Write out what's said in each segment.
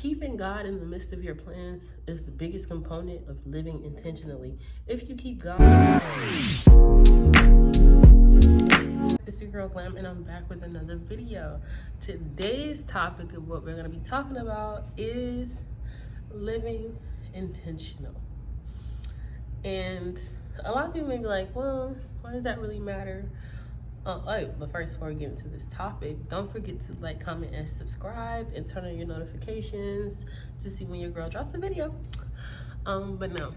Keeping God in the midst of your plans is the biggest component of living intentionally. If you keep God, it's your girl Glam, and I'm back with another video. Today's topic of what we're going to be talking about is living intentional. And a lot of people may be like, well, why does that really matter? But first, before we get into this topic, don't forget to like, comment, and subscribe, and turn on your notifications to see when your girl drops a video. But no,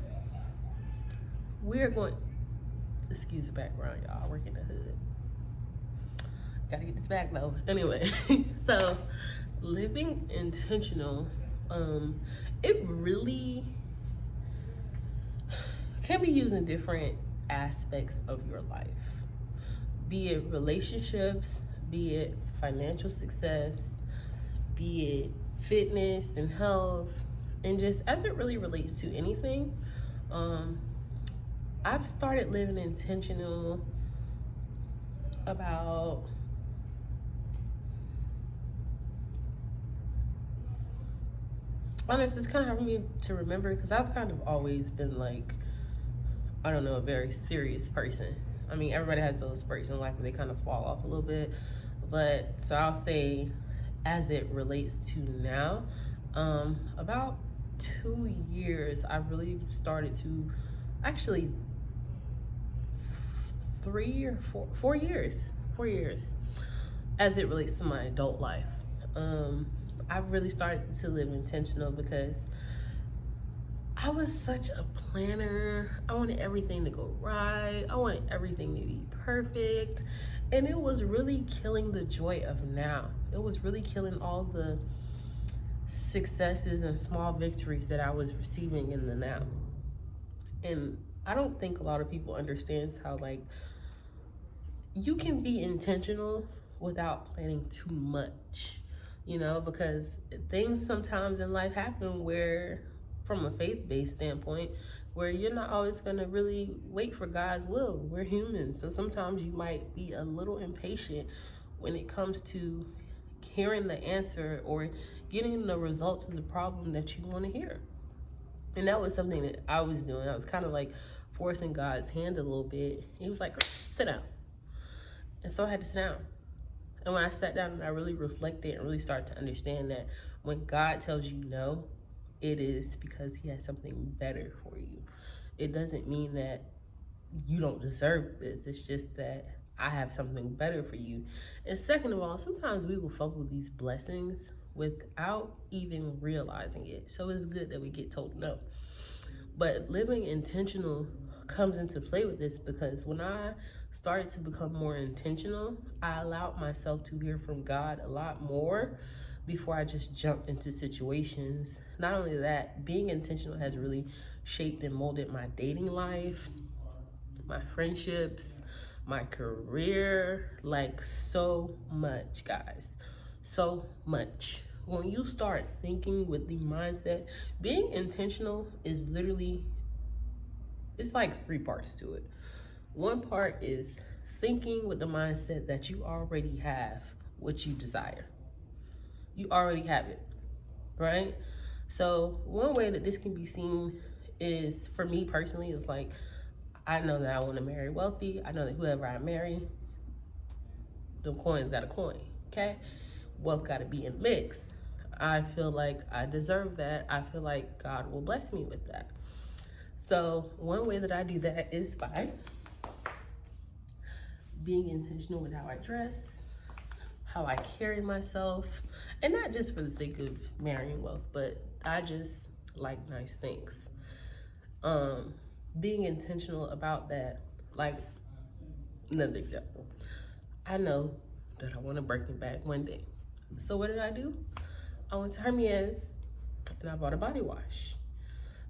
we're going, excuse the background, y'all, I work in the hood. Gotta get this back though. Anyway, so living intentional, it really can be used in different aspects of your life. Be it relationships, be it financial success, be it fitness and health, and just as it really relates to anything. I've started living intentional about honestly, it's kind of hard for me to remember because I've kind of always been like, I don't know, a very serious person. I mean, everybody has those spurts in life where they kind of fall off a little bit. But so I'll say, as it relates to now, about 2 years, I've really started to, actually 4 years, as it relates to my adult life. I've really started to live intentional because I was such a planner. I wanted everything to go right. I wanted everything to be perfect. And it was really killing the joy of now. It was really killing all the successes and small victories that I was receiving in the now. And I don't think a lot of people understands how, like, you can be intentional without planning too much, you know, because things sometimes in life happen where, from a faith-based standpoint, where you're not always going to really wait for God's will. We're humans, so sometimes you might be a little impatient when it comes to hearing the answer or getting the results of the problem that you want to hear. And that was something that I was doing. I was kind of like forcing God's hand a little bit. He was like, sit down. And so I had to sit down. And when I sat down and I really reflected and really started to understand that when God tells you no, it is because he has something better for you. It doesn't mean that you don't deserve this. It's just that I have something better for you. And second of all, sometimes we will fumble these blessings without even realizing it. So it's good that we get told no. But living intentional comes into play with this because when I started to become more intentional, I allowed myself to hear from God a lot more before I just jumped into situations. Not only that, being intentional has really shaped and molded my dating life, my friendships, my career, like so much, guys. So much. When you start thinking with the mindset, being intentional is literally, it's like 3 parts to it. One part is thinking with the mindset that you already have what you desire. You already have it, right? So one way that this can be seen is, for me personally, is like, I know that I want to marry wealthy. I know that whoever I marry, the coin's got a coin, okay? Wealth got to be in the mix. I feel like I deserve that. I feel like God will bless me with that. So one way that I do that is by being intentional with how I dress, how I carry myself, and not just for the sake of marrying wealth, but I just like nice things. Being intentional about that, like, another example, I know that I want a Birkin bag one day. So what did I do? I went to Hermes and I bought a body wash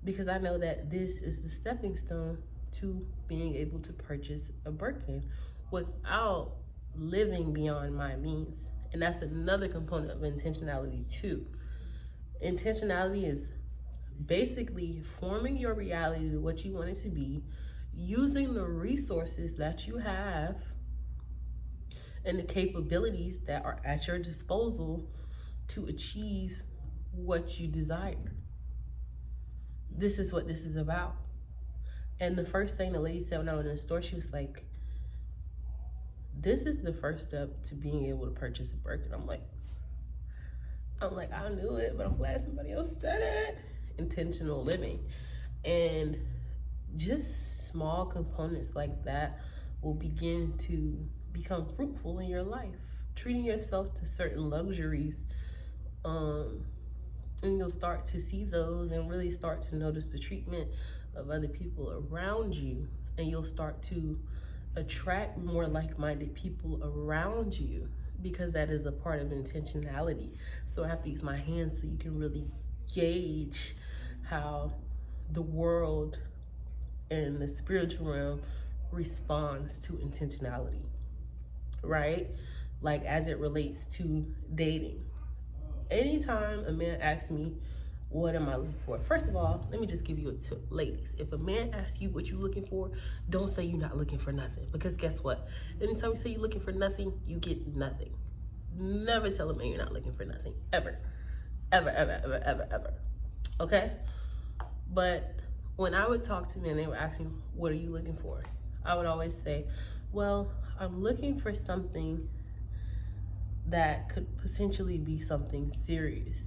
because I know that this is the stepping stone to being able to purchase a Birkin without living beyond my means. And that's another component of intentionality too. Intentionality is basically forming your reality to what you want it to be, using the resources that you have and the capabilities that are at your disposal to achieve what you desire. This is what this is about. And the first thing the lady said when I went in the store, she was like, this is the first step to being able to purchase a Birkin. I'm like, I knew it, but I'm glad somebody else said it. Intentional living. And just small components like that will begin to become fruitful in your life. Treating yourself to certain luxuries, and you'll start to see those and really start to notice the treatment of other people around you, and you'll start to attract more like-minded people around you, because that is a part of intentionality. So I have to use my hands so you can really gauge how the world and the spiritual realm responds to intentionality, right? Like as it relates to dating. Anytime a man asks me, what am I looking for? First of all, let me just give you a tip. Ladies, if a man asks you what you're looking for, don't say you're not looking for nothing. Because guess what? Anytime you say you're looking for nothing, you get nothing. Never tell a man you're not looking for nothing. Ever. Ever, ever, ever, ever, ever. Okay? But when I would talk to men, they would ask me, what are you looking for? I would always say, well, I'm looking for something that could potentially be something serious.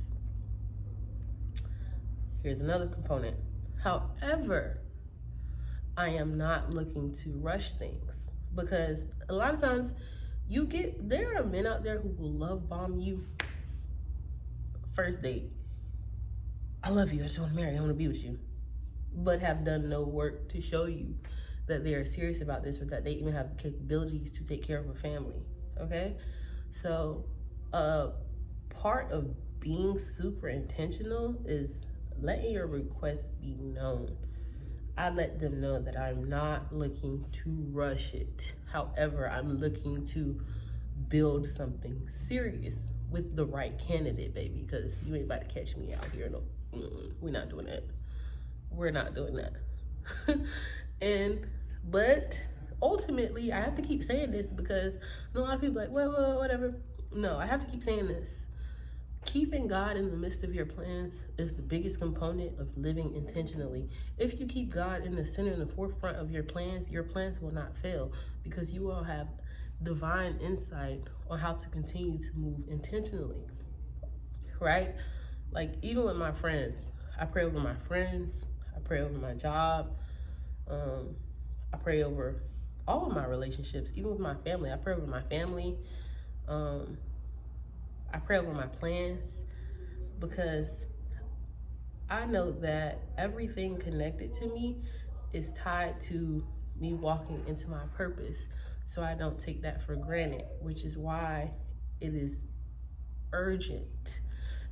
Here's another component. However, I am not looking to rush things, because a lot of times there are men out there who will love bomb you first date. I love you, I just want to marry you, I want to be with you, but have done no work to show you that they are serious about this, or that they even have the capabilities to take care of a family, okay? So part of being super intentional is letting your request be known. I let them know that I'm not looking to rush it. However, I'm looking to build something serious with the right candidate, baby, because you ain't about to catch me out here. No, we're not doing that. We're not doing that. But ultimately, I have to keep saying this, because a lot of people are like, well, whatever. No, I have to keep saying this. Keeping God in the midst of your plans is the biggest component of living intentionally. If you keep God in the center and the forefront of your plans will not fail, because you will have divine insight on how to continue to move intentionally, right? Like even with my friends, I pray over my friends, I pray over my job, I pray over all of my relationships, even with my family. I pray over my family. I pray over my plans, because I know that everything connected to me is tied to me walking into my purpose. So I don't take that for granted, which is why it is urgent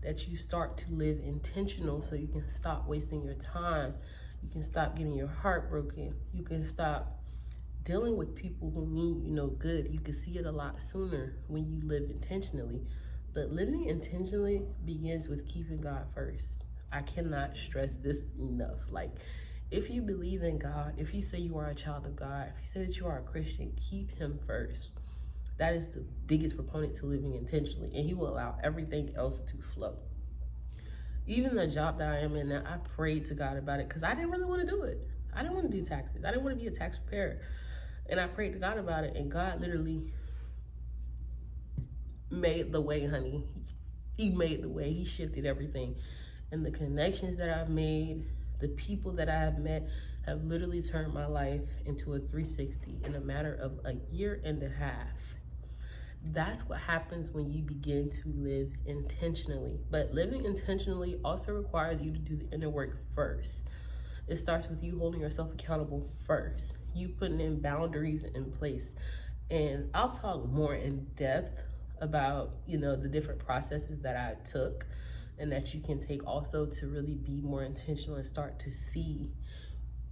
that you start to live intentional, so you can stop wasting your time. You can stop getting your heart broken. You can stop dealing with people who mean you no good. You can see it a lot sooner when you live intentionally. But living intentionally begins with keeping God first. I cannot stress this enough. Like, if you believe in God, if you say you are a child of God, if you say that you are a Christian, keep him first. That is the biggest proponent to living intentionally, and he will allow everything else to flow. Even the job that I am in now, I prayed to God about it, because I didn't really want to do it. I didn't want to do taxes. I didn't want to be a tax preparer. And I prayed to God about it, and God literally made the way, honey. He made the way. He shifted everything. And the connections that I've made, the people that I have met, have literally turned my life into a 360 in a matter of a year and a half. That's what happens when you begin to live intentionally. But living intentionally also requires you to do the inner work first. It starts with you holding yourself accountable first. You putting in boundaries in place. And I'll talk more in depth about, the different processes that I took and that you can take also to really be more intentional and start to see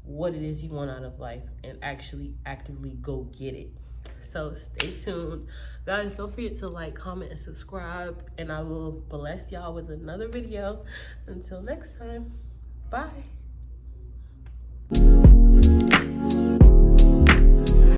what it is you want out of life and actually actively go get it. So stay tuned. Guys, don't forget to like, comment, and subscribe, and I will bless y'all with another video. Until next time, bye.